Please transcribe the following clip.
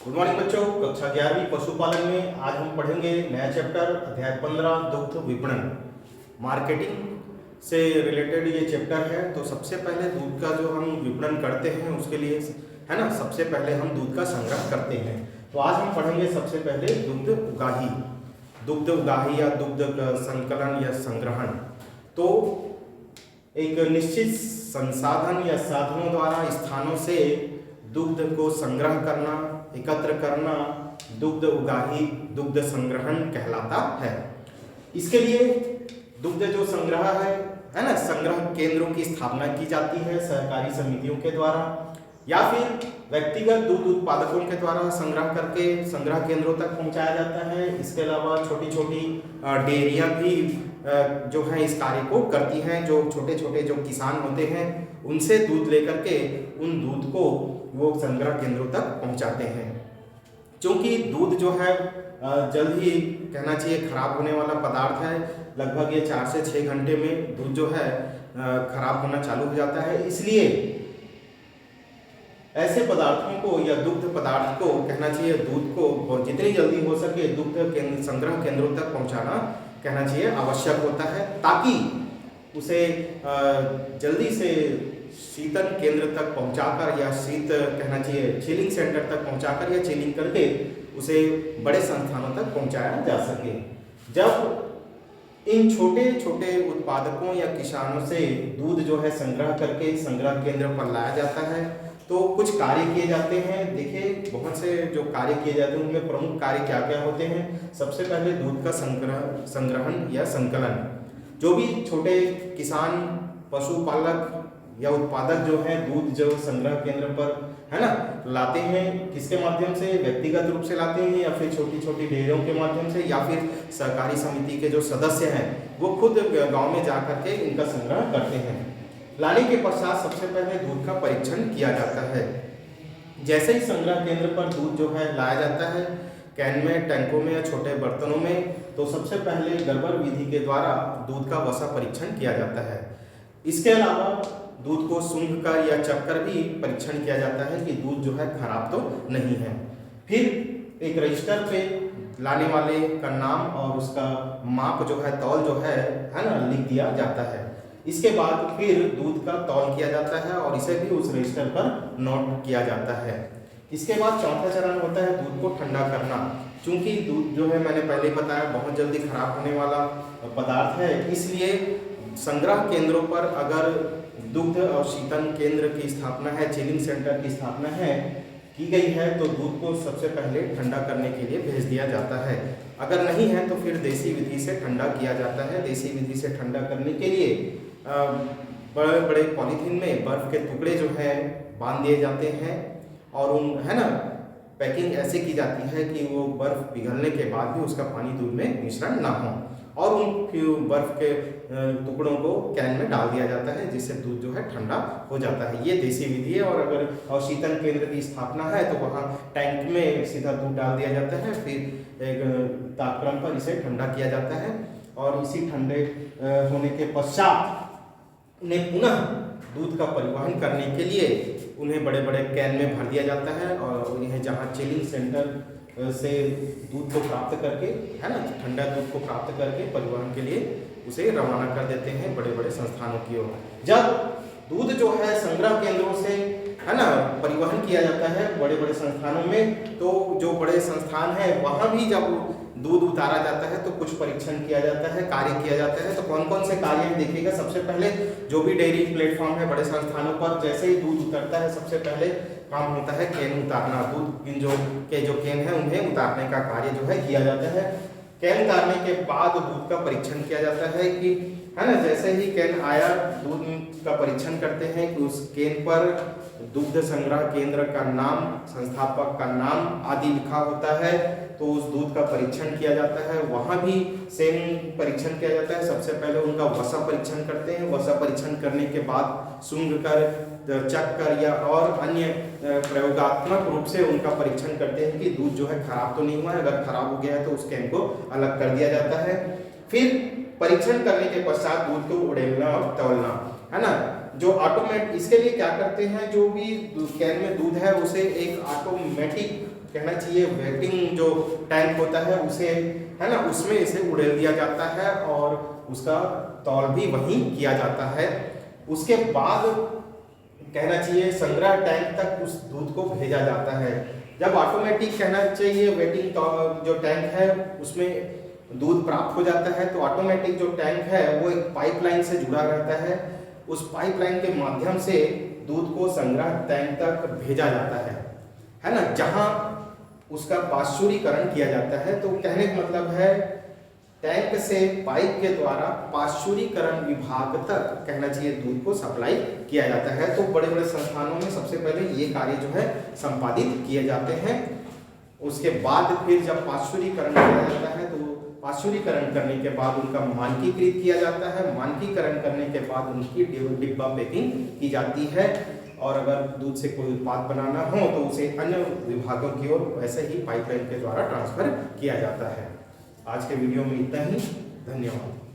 Good morning बच्चों। कक्षा 11वीं पशुपालन में आज हम पढ़ेंगे नया चैप्टर अध्याय 15 दुग्ध विपणन। मार्केटिंग से रिलेटेड ये चैप्टर है। तो सबसे पहले दूध का जो हम विपणन करते हैं उसके लिए है ना, सबसे पहले हम दूध का संग्रह करते हैं। तो आज हम पढ़ेंगे सबसे पहले दुग्ध उगाही या दुग्ध संकलन या संग्रहण। तो एक निश्चित संसाधन या साधनों द्वारा स्थानों से दुग्ध को संग्रह करना, एकत्र करना दुग्ध उगाही दुग्ध संग्रहण कहलाता है। इसके लिए दुग्ध जो संग्रह है ना, संग्रह केंद्रों की स्थापना की जाती है सहकारी समितियों के द्वारा या फिर व्यक्तिगत दूध उत्पादकों के द्वारा संग्रह करके संग्रह केंद्रों तक पहुंचाया जाता है। इसके अलावा छोटी छोटी डेयरियां भी जो है इस कार्य को करती हैं। जो छोटे छोटे जो किसान होते हैं उनसे दूध लेकर के उन दूध को वो संग्रह केंद्रों तक पहुंचाते हैं। क्योंकि दूध जो है जल्द ही कहना चाहिए खराब होने वाला पदार्थ है। लगभग ये 4 से 6 घंटे में दूध जो है खराब होना चालू हो जाता है। इसलिए ऐसे पदार्थों को या दुग्ध पदार्थ को कहना चाहिए दूध को जितनी जल्दी हो सके दुग्ध संग्रह केंद्रों तक पहुंचाना कहना चाहिए आवश्यक होता है, ताकि उसे जल्दी से शीतल केंद्र तक पहुंचाकर या शीत कहना चाहिए चिलिंग सेंटर तक पहुंचाकर या चिलिंग करके उसे बड़े संस्थानों तक पहुंचाया जा सके। जब इन छोटे छोटे उत्पादकों या किसानों से दूध जो है संग्रह करके संग्रह केंद्र पर लाया जाता है तो कुछ कार्य किए जाते हैं। देखिए बहुत से जो कार्य किए जाते हैं उनमें प्रमुख कार्य क्या क्या होते हैं। सबसे पहले दूध का संग्रहण या संकलन। जो भी छोटे किसान पशुपालक या उत्पादक जो है दूध जो संग्रह केंद्र पर है ना लाते हैं, किसके माध्यम से, व्यक्तिगत रूप से लाते हैं या फिर छोटी छोटी डेयरियों के माध्यम से या फिर सहकारी समिति के जो सदस्य हैं वो खुद गांव में जा करके इनका संग्रह करते हैं। लाने के पश्चात सबसे पहले दूध का परीक्षण किया जाता है। जैसे ही संग्रह केंद्र पर दूध जो है लाया जाता है कैन में, टैंकों में या छोटे बर्तनों में, तो सबसे पहले गर्बर विधि के द्वारा दूध का वसा परीक्षण किया जाता है। इसके अलावा दूध को सूंघ कर या चखकर भी परीक्षण किया जाता है कि दूध जो है खराब तो नहीं है। फिर एक रजिस्टर पे लाने वाले का नाम और उसका माप जो है तौल जो है ना लिख दिया जाता है। इसके बाद फिर दूध का तौल किया जाता है और इसे भी उस रजिस्टर पर नोट किया जाता है। इसके बाद चौथा चरण होता है दूध को ठंडा करना। चूंकि दूध जो है मैंने पहले बताया बहुत जल्दी खराब होने वाला पदार्थ है, इसलिए संग्रह केंद्रों पर अगर दुग्ध और शीतल केंद्र की स्थापना है, चिलिंग सेंटर की स्थापना है की गई है तो दूध को सबसे पहले ठंडा करने के लिए भेज दिया जाता है। अगर नहीं है तो फिर देसी विधि से ठंडा किया जाता है। देसी विधि से ठंडा करने के लिए बड़े बड़े पॉलीथीन में बर्फ के टुकड़े जो है बांध दिए जाते हैं और उन है ना पैकिंग ऐसे की जाती है कि वो बर्फ पिघलने के बाद भी उसका पानी दूध में मिश्रण ना हो और उन बर्फ के टुकड़ों को कैन में डाल दिया जाता है जिससे दूध जो है ठंडा हो जाता है। ये देसी विधि है। और अगर शीतल केंद्र की स्थापना है तो वहाँ टैंक में सीधा दूध डाल दिया जाता है, फिर एक तापक्रम पर इसे ठंडा किया जाता है और इसी ठंडे होने के पश्चात उन्हें पुनः दूध का परिवहन करने के लिए उन्हें बड़े बड़े कैन में भर दिया जाता है और इन्हें जहाँ चिलिंग सेंटर से दूध को प्राप्त करके है ना ठंडा दूध को प्राप्त करके परिवहन के लिए उसे रवाना कर देते हैं बड़े बड़े संस्थानों की ओर। जब दूध जो है संग्रह केंद्रों से है ना परिवहन किया जाता है बड़े बड़े संस्थानों में, तो जो बड़े संस्थान है वहाँ भी जब दूध उतारा जाता है तो कुछ परीक्षण किया जाता है, कार्य किया जाता है। तो कौन कौन से कार्य हैं देखिएगा। सबसे पहले जो भी डेयरी प्लेटफॉर्म है बड़े संस्थानों पर जैसे ही दूध उतरता है सबसे पहले काम होता है कैन उतारना। दूध जो कैन है उन्हें उतारने का कार्य जो है किया जाता है। कैन उतारने के बाद दूध का परीक्षण किया जाता है कि है ना जैसे ही कैन आया दूध का परीक्षण करते हैं कि उस कैन पर दुग्ध संग्रह केंद्र का नाम, संस्थापक का नाम आदि लिखा होता है तो उस दूध का परीक्षण किया जाता है। वहाँ भी सेम परीक्षण किया जाता है। सबसे पहले उनका वसा परीक्षण करते हैं। वसा परीक्षण करने के बाद सूंघ कर, चख कर या और अन्य प्रयोगात्मक रूप से उनका परीक्षण करते हैं कि दूध जो है खराब तो नहीं हुआ है। अगर खराब हो गया है तो उस कैन को अलग कर दिया जाता है। फिर परीक्षण करने के पश्चात दूध को उड़ेलना और तौलना है ना जो ऑटोमेट इसके लिए क्या करते हैं, जो भी कैन में दूध है उसे एक ऑटोमेटिक कहना चाहिए वेटिंग जो टैंक होता है उसे, है ना, उसमें इसे उड़ेल दिया जाता है और उसका तौल भी वहीं किया जाता है। उसके बाद कहना चाहिए संग्रह टैंक तक उस दूध को भेजा जाता है। जब ऑटोमेटिक कहना चाहिए वेटिंग जो टैंक है उसमें दूध प्राप्त हो जाता है तो ऑटोमेटिक जो टैंक है वो एक पाइपलाइन से जुड़ा रहता है। उस पाइपलाइन के माध्यम से दूध को संग्रह टैंक तक भेजा जाता है ना, जहां उसका पाश्चुरीकरण किया जाता है। तो कहने का मतलब है टैंक से पाइप के द्वारा पाश्चुरीकरण विभाग तक कहना चाहिए दूध को सप्लाई किया जाता है। तो बड़े बड़े संस्थानों में सबसे पहले ये कार्य जो है संपादित किए जाते हैं। उसके बाद फिर जब पाश्चुरीकरण किया जाता है तो पाश्चुरीकरण करने के बाद उनका मानकीकृत किया जाता है। मानकीकरण करने के बाद उनकी डिब्बा पैकिंग की जाती है और अगर दूध से कोई उत्पाद बनाना हो तो उसे अन्य विभागों की ओर वैसे ही पाइपलाइन के द्वारा ट्रांसफर किया जाता है। आज के वीडियो में इतना ही। धन्यवाद।